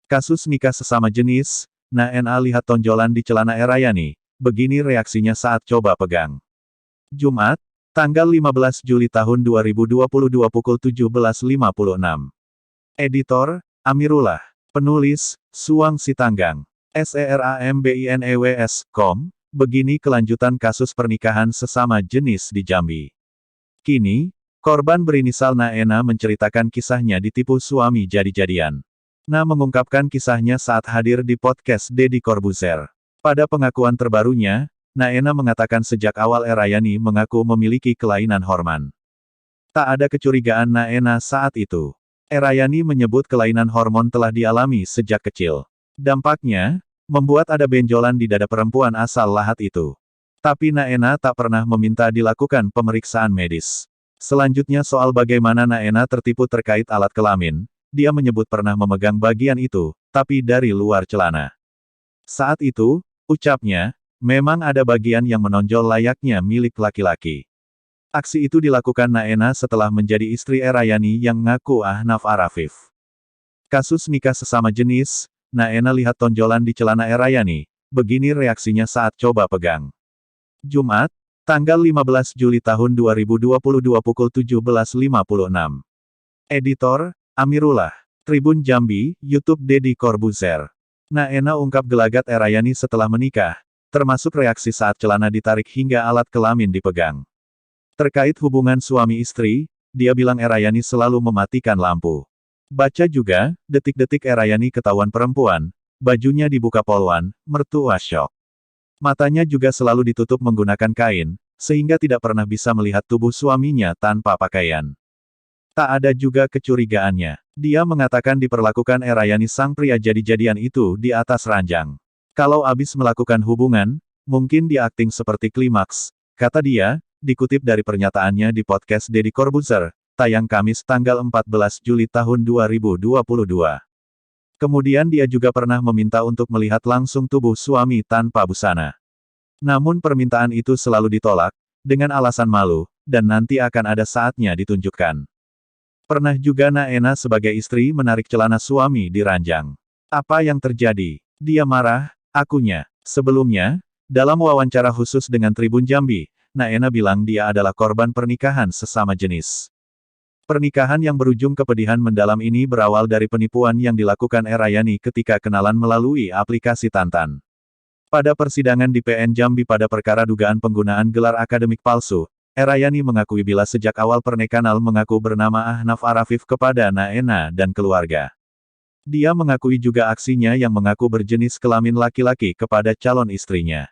Kasus nikah sesama jenis, Naena lihat tonjolan di celana Erayani, begini reaksinya saat coba pegang. Jumat, tanggal 15 Juli tahun 2022 pukul 17.56. Editor, Amirullah. Penulis, Suang Sitanggang. SERAMBINEWS.com, begini kelanjutan kasus pernikahan sesama jenis di Jambi. Kini, korban berinisial Naena menceritakan kisahnya ditipu suami jadi-jadian. Na mengungkapkan kisahnya saat hadir di podcast Deddy Corbuzier. Pada pengakuan terbarunya, Naena mengatakan sejak awal Erayani mengaku memiliki kelainan hormon. Tak ada kecurigaan Naena saat itu. Erayani menyebut kelainan hormon telah dialami sejak kecil. Dampaknya, membuat ada benjolan di dada perempuan asal Lahat itu. Tapi Naena tak pernah meminta dilakukan pemeriksaan medis. Selanjutnya soal bagaimana Naena tertipu terkait alat kelamin. Dia menyebut pernah memegang bagian itu, tapi dari luar celana. Saat itu, ucapnya, memang ada bagian yang menonjol layaknya milik laki-laki. Aksi itu dilakukan Naena setelah menjadi istri Erayani yang ngaku Ahnaf Arafif. Kasus nikah sesama jenis, Naena lihat tonjolan di celana Erayani, begini reaksinya saat coba pegang. Jumat, tanggal 15 Juli tahun 2022 pukul 17.56. Editor, Amirullah. Tribun Jambi, YouTube Deddy Corbuzier. Naena ungkap gelagat Erayani setelah menikah, termasuk reaksi saat celana ditarik hingga alat kelamin dipegang. Terkait hubungan suami istri, dia bilang Erayani selalu mematikan lampu. Baca juga, detik-detik Erayani ketahuan perempuan, bajunya dibuka poluan, mertua syok. Matanya juga selalu ditutup menggunakan kain, sehingga tidak pernah bisa melihat tubuh suaminya tanpa pakaian. Tak ada juga kecurigaannya. Dia mengatakan diperlakukan Erayani sang pria jadi-jadian itu di atas ranjang. Kalau abis melakukan hubungan, mungkin dia akting seperti klimaks, kata dia, dikutip dari pernyataannya di podcast Deddy Corbuzier, tayang Kamis tanggal 14 Juli tahun 2022. Kemudian dia juga pernah meminta untuk melihat langsung tubuh suami tanpa busana. Namun permintaan itu selalu ditolak, dengan alasan malu, dan nanti akan ada saatnya ditunjukkan. Pernah juga Naena sebagai istri menarik celana suami di ranjang. Apa yang terjadi? Dia marah, akunya. Sebelumnya, dalam wawancara khusus dengan Tribun Jambi, Naena bilang dia adalah korban pernikahan sesama jenis. Pernikahan yang berujung kepedihan mendalam ini berawal dari penipuan yang dilakukan Erayani ketika kenalan melalui aplikasi Tantan. Pada persidangan di PN Jambi pada perkara dugaan penggunaan gelar akademik palsu, Erayani mengakui bila sejak awal pernikahan mengaku bernama Ahnaf Arafif kepada Naena dan keluarga. Dia mengakui juga aksinya yang mengaku berjenis kelamin laki-laki kepada calon istrinya.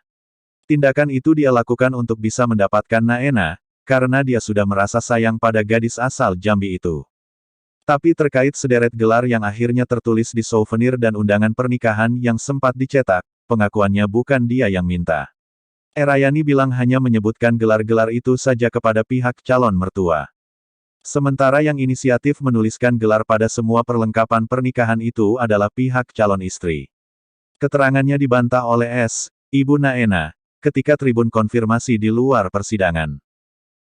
Tindakan itu dia lakukan untuk bisa mendapatkan Naena, karena dia sudah merasa sayang pada gadis asal Jambi itu. Tapi terkait sederet gelar yang akhirnya tertulis di souvenir dan undangan pernikahan yang sempat dicetak, pengakuannya bukan dia yang minta. Erayani bilang hanya menyebutkan gelar-gelar itu saja kepada pihak calon mertua. Sementara yang inisiatif menuliskan gelar pada semua perlengkapan pernikahan itu adalah pihak calon istri. Keterangannya dibantah oleh S, Ibu Naena, ketika Tribun konfirmasi di luar persidangan.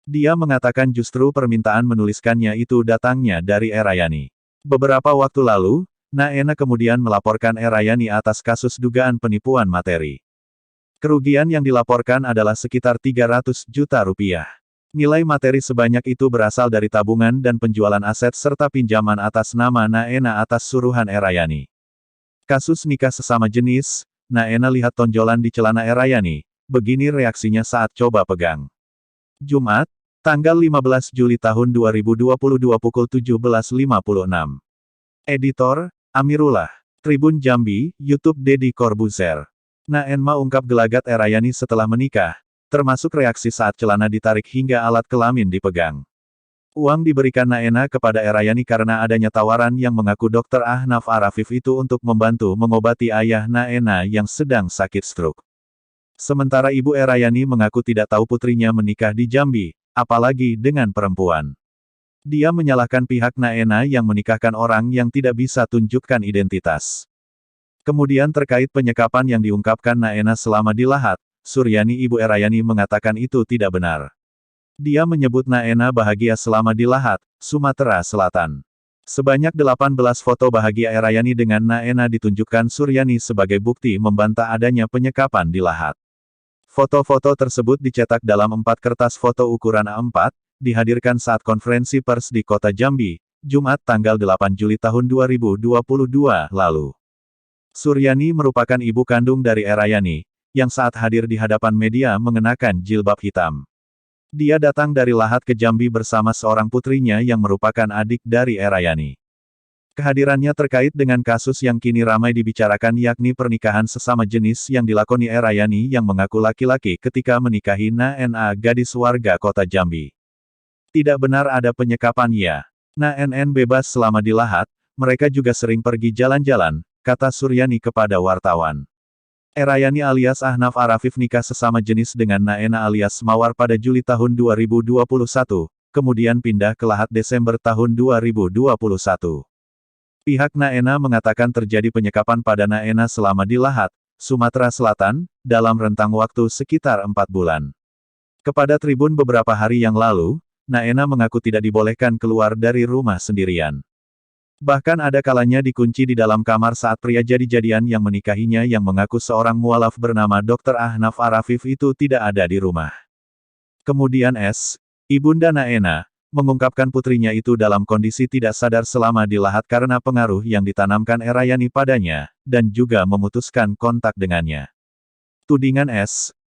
Dia mengatakan justru permintaan menuliskannya itu datangnya dari Erayani. Beberapa waktu lalu, Naena kemudian melaporkan Erayani atas kasus dugaan penipuan materi. Kerugian yang dilaporkan adalah sekitar 300 juta rupiah. Nilai materi sebanyak itu berasal dari tabungan dan penjualan aset serta pinjaman atas nama Naena atas suruhan Erayani. Kasus nikah sesama jenis, Naena lihat tonjolan di celana Erayani, begini reaksinya saat coba pegang. Jumat, tanggal 15 Juli tahun 2022 pukul 17.56. Editor, Amirullah. Tribun Jambi, YouTube Deddy Corbuzier. Naena ungkap gelagat Erayani setelah menikah, termasuk reaksi saat celana ditarik hingga alat kelamin dipegang. Uang diberikan Naena kepada Erayani karena adanya tawaran yang mengaku Dr. Ahnaf Arafif itu untuk membantu mengobati ayah Naena yang sedang sakit stroke. Sementara ibu Erayani mengaku tidak tahu putrinya menikah di Jambi, apalagi dengan perempuan. Dia menyalahkan pihak Naena yang menikahkan orang yang tidak bisa tunjukkan identitas. Kemudian terkait penyekapan yang diungkapkan Naena selama di Lahat, Suryani ibu Erayani mengatakan itu tidak benar. Dia menyebut Naena bahagia selama di Lahat, Sumatera Selatan. Sebanyak 18 foto bahagia Erayani dengan Naena ditunjukkan Suryani sebagai bukti membantah adanya penyekapan di lahat. Foto-foto tersebut dicetak dalam 4 kertas foto ukuran A4, dihadirkan saat konferensi pers di Kota Jambi, Jumat tanggal 8 Juli tahun 2022 lalu. Suryani merupakan ibu kandung dari Erayani, yang saat hadir di hadapan media mengenakan jilbab hitam. Dia datang dari Lahat ke Jambi bersama seorang putrinya yang merupakan adik dari Erayani. Kehadirannya terkait dengan kasus yang kini ramai dibicarakan yakni pernikahan sesama jenis yang dilakoni Erayani yang mengaku laki-laki ketika menikahi Naena gadis warga kota Jambi. Tidak benar ada penyekapan ya. Naen bebas selama di Lahat, mereka juga sering pergi jalan-jalan, kata Suryani kepada wartawan. Erayani alias Ahnaf Arafif nikah sesama jenis dengan Naena alias Mawar pada Juli tahun 2021, kemudian pindah ke Lahat Desember tahun 2021. Pihak Naena mengatakan terjadi penyekapan pada Naena selama di Lahat, Sumatera Selatan, dalam rentang waktu sekitar 4 bulan. Kepada Tribun beberapa hari yang lalu, Naena mengaku tidak dibolehkan keluar dari rumah sendirian. Bahkan ada kalanya dikunci di dalam kamar saat pria jadi-jadian yang menikahinya yang mengaku seorang mualaf bernama Dr. Ahnaf Arafif itu tidak ada di rumah. Kemudian ibunda Naena, mengungkapkan putrinya itu dalam kondisi tidak sadar selama di Lahat karena pengaruh yang ditanamkan Erayani padanya, dan juga memutuskan kontak dengannya. Tudingan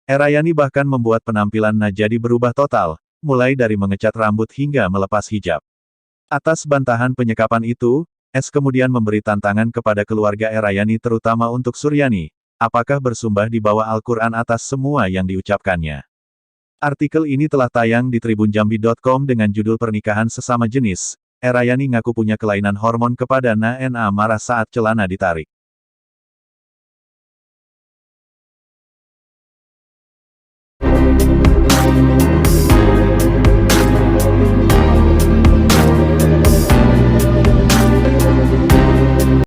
Erayani bahkan membuat penampilan Najadi berubah total, mulai dari mengecat rambut hingga melepas hijab. Atas bantahan penyekapan itu, kemudian memberi tantangan kepada keluarga Erayani terutama untuk Suryani, apakah bersumpah di bawah Al-Quran atas semua yang diucapkannya. Artikel ini telah tayang di tribunjambi.com dengan judul Pernikahan Sesama Jenis, Erayani ngaku punya kelainan hormon kepada Naena marah saat celana ditarik.